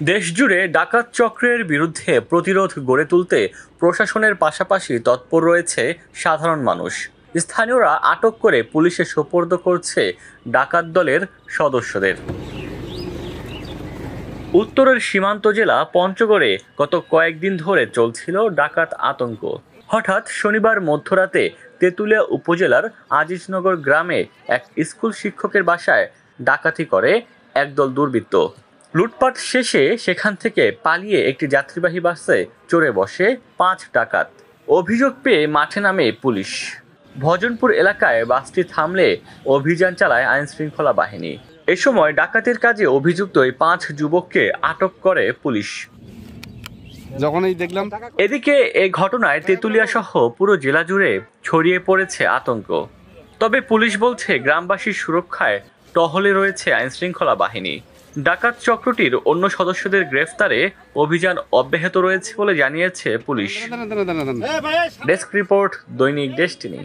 দেশজুড়ে ডাকাত চক্রের বিরুদ্ধে প্রতিরোধ গড়ে তুলতে প্রশাসনের পাশাপাশি তৎপর রয়েছে সাধারণ মানুষ। স্থানীয়রা আটক করে পুলিশে সোপর্দ করছে ডাকাত দলের সদস্যদের। উত্তরের সীমান্ত জেলা পঞ্চগড়ে গত কয়েকদিন ধরে চলছিল ডাকাত আতঙ্ক। হঠাৎ শনিবার মধ্যরাতে তেঁতুলিয়া উপজেলার আজিজনগর গ্রামে এক স্কুল শিক্ষকের বাসায় ডাকাতি করে একদল দুর্বৃত্ত। লুটপাট শেষে সেখান থেকে পালিয়ে একটি যাত্রীবাহী বাসে চড়ে বসে 5 ডাকাত। অভিযোগ পেয়ে মাঠে নামে পুলিশ। ভজনপুর এলাকায় বাসটি থামলে অভিযান চালায় আইনশৃঙ্খলা বাহিনী। এ সময় ডাকাতির কাজে অভিযুক্ত এই 5 যুবককে আটক করে পুলিশ। এদিকে এই ঘটনায় তেঁতুলিয়া সহ পুরো জেলা জুড়ে ছড়িয়ে পড়েছে আতঙ্ক। তবে পুলিশ বলছে গ্রামবাসীর সুরক্ষায় টহলে রয়েছে আইনশৃঙ্খলা বাহিনী। ডাকাত চক্রটির অন্য সদস্যদের গ্রেফতারে অভিযান অব্যাহত রয়েছে বলে জানিয়েছে পুলিশ। ডেস্ক রিপোর্ট, দৈনিক ডেস্টিনি।